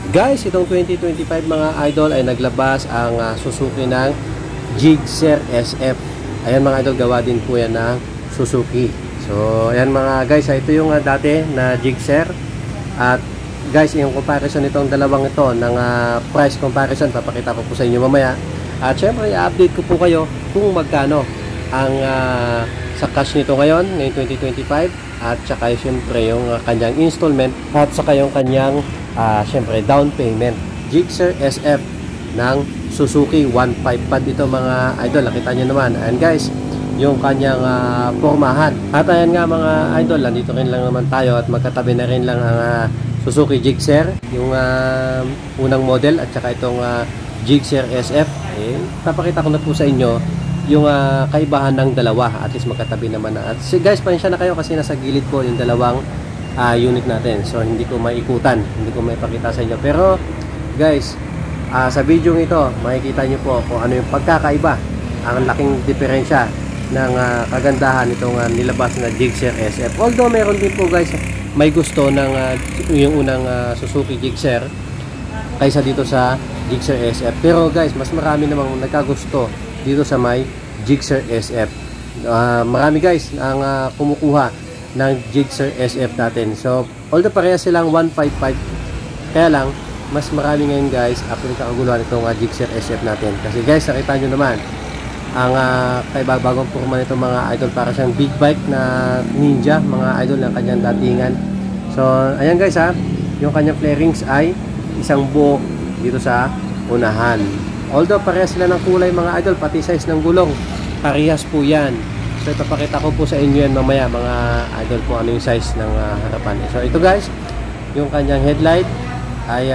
Guys, itong 2025 mga idol ay naglabas ang Suzuki ng Gixxer SF. Ayan mga idol, gawa din po yan ng Suzuki. So, ayan mga guys, ito yung dati na Gixxer. At guys, yung comparison itong dalawang ito ng price comparison, papakita ko po sa inyo mamaya. At syempre, i-update ko po kayo kung magkano ang sa cash nito ngayon 2025. At saka syempre yung kanyang installment at saka yung kanyang syempre down payment. Gixxer SF ng Suzuki 1.5 pad dito mga idol, nakita nyo naman. And guys, yung kanyang pormahan. At ayan nga mga idol, nandito rin lang naman tayo at magkatabi na rin lang ang Suzuki Gixxer, yung unang model at saka itong Gixxer SF. Papakita ko na po sa inyo yung kaibahan ng dalawa, at least magkatabi naman na. At guys, pasensya na kayo kasi nasa gilid po yung dalawang unit natin, so hindi ko maikutan, hindi ko maipakita sa inyo. Pero guys, sa video ito makikita nyo po kung ano yung pagkakaiba, ang laking diferensya ng kagandahan itong nilabas na Gixxer SF. Although meron din po guys may gusto ng yung unang Suzuki Gixxer kaysa dito sa Gixxer SF, pero guys mas marami namang nagkagusto dito sa may Gixxer SF. Marami guys ang kumukuha ng Gixxer SF natin. So although parehas silang 155, kaya lang mas marami ngayon guys after kakaguluhan itong Gixxer SF natin. Kasi guys, nakita nyo naman ang kaibabagong forma nito mga idol, para siyang big bike na Ninja mga idol ng kanyang datingan. So ayan guys yung kanyang flarings ay isang buo dito sa unahan. Although parehas sila ng kulay mga idol, pati size ng gulong parehas po yan. So ipapakita ko po sa inyo yan mamaya mga idol po ano yung size ng harapan. So ito guys, yung kanyang headlight ay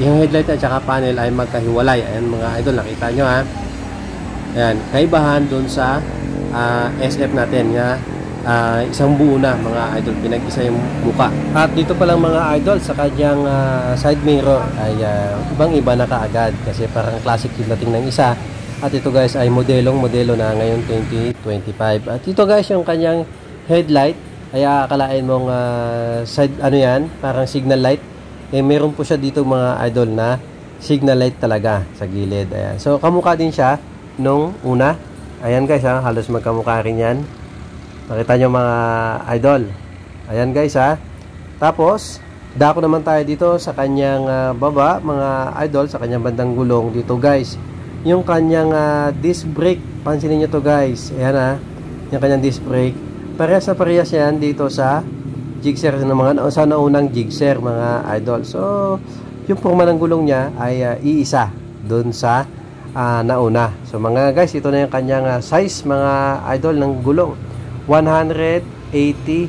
yung headlight at saka panel ay magkahiwalay. Ayan mga idol, nakita nyo ayan, kaibahan dun sa SF natin nga isang buo na mga idol, pinag-isa yung muka. At dito pa lang mga idol, sa kanyang side mirror ay ibang iba na kaagad kasi parang classic yung dating ng isa. At ito guys ay modelo na ngayon 2025. At ito guys yung kanyang headlight ay akalain mong side ano yan, parang signal light. Meron po siya dito mga idol na signal light talaga sa gilid. Ayan. So kamukha din siya nung una. Ayan guys halos magkamukha rin yan. Nakita nyo mga idol. Ayan guys Tapos dako naman tayo dito sa kanyang baba mga idol, sa kanyang bandang gulong dito guys. Yung kanyang disc brake, pansinin nyo to guys. Ayan yung kanyang disc brake. Parehas na parehas yan dito sa Gixxer ng mga sa naunang Gixxer mga idol. So yung forma ng gulong niya ay iisa doon sa nauna. So mga guys, ito na yung kanyang size mga idol ng gulong, 180/17.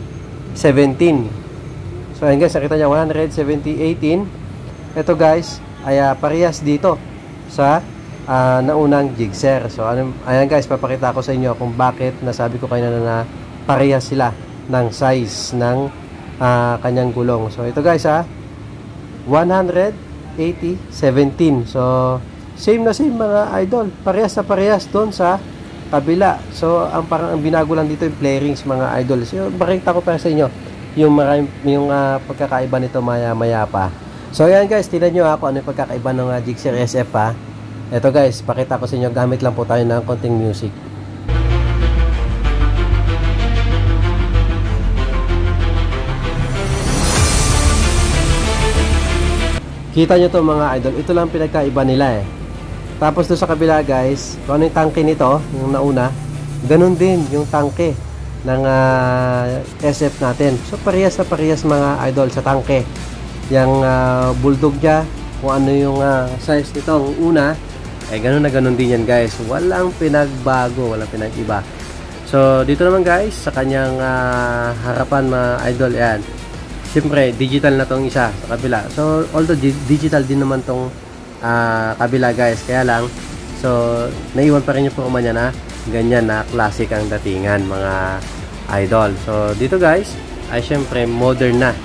So ayun guys, nakita niya 170/18. Ito guys ay parehas dito sa naunang Gixxer. So ayan guys, papakita ko sa inyo kung bakit nasabi ko kanina na parehas sila ng size ng kanyang gulong. So ito guys 180/17. So same na same mga idol, parehas na parehas doon sa kabila. So ang parang ang binago lang dito yung flarings mga idol. So bakita ko pa sa inyo yung pagkakaiba nito maya pa. So ayan guys, tingnan nyo ako ano yung pagkakaiba ng Gixxer SF Ito guys, pakita ko sa inyo, gamit lang po tayo ng konting music. Kita nyo to mga idol, ito lang pinagkaiba nila Tapos doon sa kabila guys, kung ano yung tangke nito, yung nauna, ganun din yung tangke ng SF natin. So parehas na parehas mga idol sa tangke. Yung bulldog niya, kung ano yung size nitong una, ganun na ganun din yan guys. Walang pinagbago, walang pinag-iba. So dito naman guys, sa kanyang harapan mga idol, yan. Siyempre, digital na tong isa sa kabila. So although digital din naman tong kabila guys, kaya lang so naiwan pa rin yung forma niya na ganyan na classic ang datingan mga idol. So dito guys ay siyempre modern na.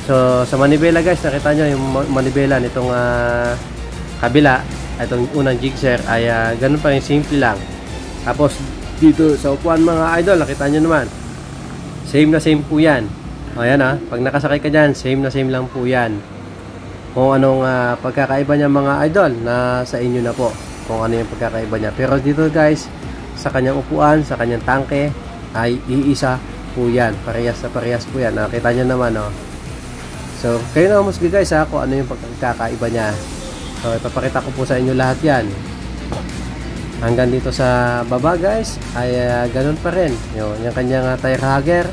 So sa manibela guys, nakita nyo yung manibela nitong kabila, itong unang Gixxer ay ganun pa rin, simple lang. Tapos dito sa upuan mga idol, nakita nyo naman same na same po yan. O yan pag nakasakay ka dyan, same na same lang po yan. kung anong pagkakaiba niya mga idol, na sa inyo na po kung ano yung pagkakaiba niya. Pero dito guys, sa kanyang upuan, sa kanyang tangke ay iisa po yan, parehas sa parehas po yan. Nakita nyo naman, oh. So kayo na musgi guys kung ano yung pagkakaiba niya. So ipapakita ko po sa inyo lahat yan. Hanggang dito sa baba guys ay ganun pa rin yung kanyang tire hugger,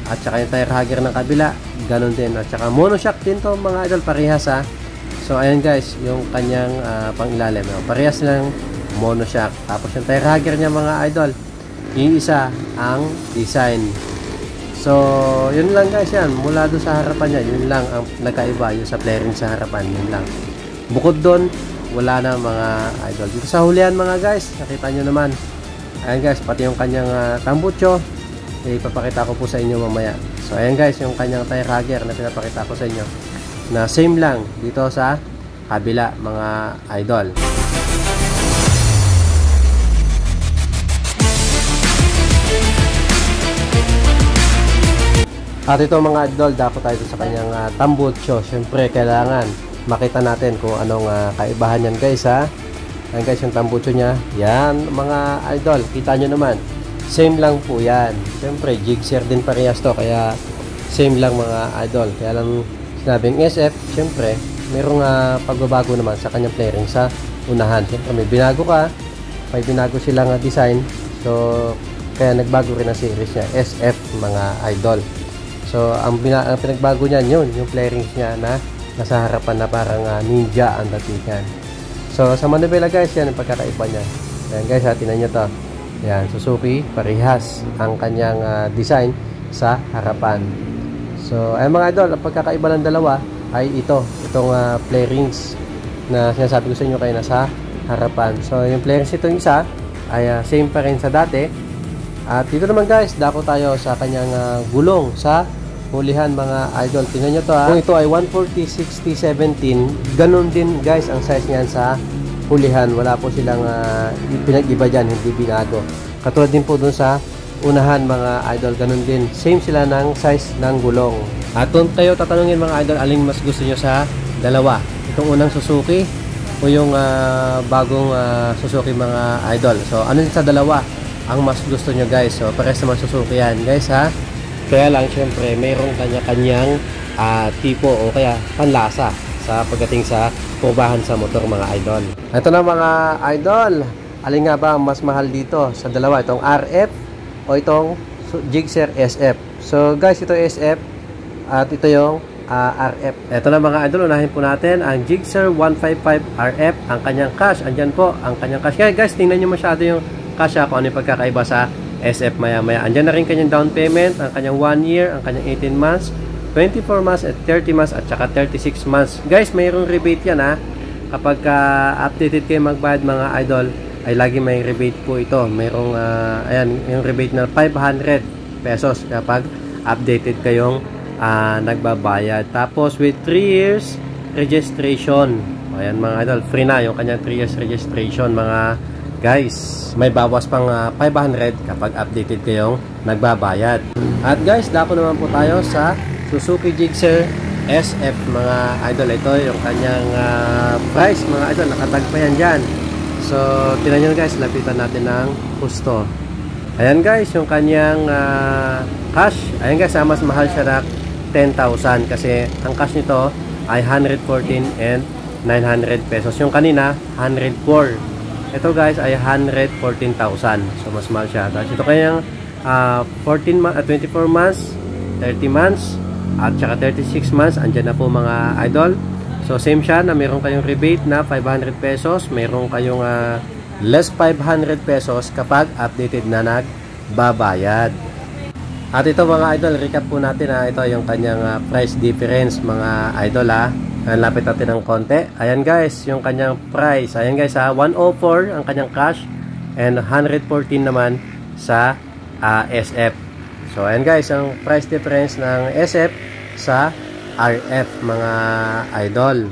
at saka yung tire hugger ng kabila ganun din, at saka monoshock din to mga idol, parehas So ayan guys yung kanyang pangilalim, parehas lang monoshock. Tapos yung tire hugger niya mga idol, iisa ang design. So yun lang guys, yan mula doon sa harapan niya, yun lang ang nagkaiba, yung sa flaring sa harapan, yun lang. Bukod doon wala na mga idol. Dito sa hulihan mga guys, nakita nyo naman. Ayan guys, pati yung kanyang tambucho, ipapakita ko po sa inyo mamaya. So ayan guys, yung kanyang tire hugger na pinapakita ko sa inyo, na same lang dito sa kabila mga idol. At ito mga idol, dako tayo sa kanyang tambucho. Siyempre kailangan makita natin kung anong kaibahan yan guys Ayan guys yung tambucho nya. Yan mga idol, kita nyo naman, same lang po yan. Siyempre Gixxer din parehas to, kaya same lang mga idol. Kaya lang sinabing SF, siyempre mayroong pagbabago naman sa kanyang flaring sa unahan. Siyempre may binago ka, may binago silang design, so kaya nagbago rin ang series nya, SF mga idol. So ang pinagbago niyan yun, yung flarings nya na nasa harapan na parang ninja ang datingan. So sa manubela guys, yan ang pagkakaiba niya. Ayan guys, tingnan nyo to. Ayan, Suzuki, parehas ang kanyang design sa harapan. So ayan mga idol, ang pagkakaiba ng dalawa ay itong flarings na sinasabi ko sa inyo kayo nasa harapan. So yung flarings itong isa ay same pa rin sa dati. At dito naman guys, dako tayo sa kanyang gulong sa hulihan mga idol. Tingnan nyo to Kung ito ay 140, 60, 17, ganun din guys ang size niyan sa hulihan. Wala po silang pinag-iba dyan, hindi binago. Katulad din po dun sa unahan mga idol, ganun din. Same sila ng size ng gulong. At kung kayo tatanungin mga idol, aling mas gusto nyo sa dalawa? Itong unang Suzuki o yung bagong Suzuki mga idol? So ano sa dalawa ang mas gusto nyo guys? So pares naman Suzuki yan guys Kaya lang syempre mayroong kanya-kanyang tipo o kaya panlasa sa pagdating sa kurbahan sa motor mga idol. Ito na mga idol, alin nga ba ang mas mahal dito sa dalawa? Itong RF o itong Gixxer SF? So guys, ito SF at ito yung RF. Ito na mga idol, unahin po natin ang Gixxer 155 RF. Ang kanyang cash, andyan po ang kanyang cash. Kaya guys, tingnan nyo masyado yung cash kung ano yung pagkakaiba sa SF maya-maya. Andyan na rin kanyang down payment, ang kanyang 1 year, ang kanyang 18 months, 24 months, at 30 months, at saka 36 months. Guys, mayroong rebate yan kapag updated kayo magbayad mga idol, ay lagi may rebate po ito. Mayroong, ayan, yung rebate na 500 pesos kapag updated kayong nagbabayad. Tapos with 3 years registration, ayan mga idol, free na yung kanyang 3 years registration mga guys. May bawas pang 500 kapag updated kayong nagbabayad. At guys, dako naman po tayo sa Suzuki Gixxer SF mga idol. Ito yung kanyang price mga idol, nakatag pa yan dyan. So tingnan nyo guys, lapitan natin ng husto. Ayan guys, yung kanyang cash, ayan guys, mas mahal siya na 10,000 kasi ang cash nito ay 114 and 900 pesos. Yung kanina 104. Ito guys ay 114,000. So mas mahal siya. Tapos ito kanyang 24 months, 30 months, at saka 36 months. Andyan na po mga idol. So same siya na meron kayong rebate na 500 pesos. Meron kayong less 500 pesos kapag updated na nagbabayad. At ito mga idol, recap po natin ito yung kanyang price difference mga idol Lapit natin ng konti. Ayan guys, yung kanyang price. Ayan guys 104 ang kanyang cash and 114 naman sa SF. So ayan guys, ang price difference ng SF sa RF mga idol.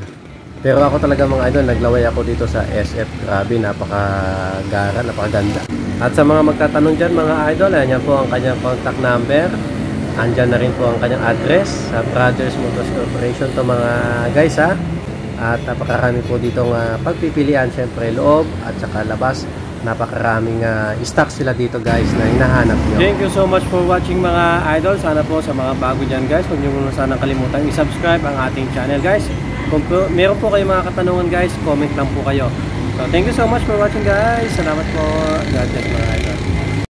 Pero ako talaga mga idol, naglaway ako dito sa SF. Grabe, napakaganda. At sa mga magtatanong dyan mga idol, ayan po ang kanyang contact number. Andyan na rin po ang kanyang address sa Brothers Motors Corporation to mga guys ha. At napakarami po ditong pagpipilian, syempre loob at saka labas. Napakaraming stock sila dito guys na hinahanap nyo. Thank you so much for watching mga idol. Sana po sa mga bago dyan guys, huwag nyo muna sana kalimutan i-subscribe ang ating channel guys. Kung meron po kayo mga katanungan guys, comment lang po kayo. So thank you so much for watching guys. Salamat po. God bless mga idol.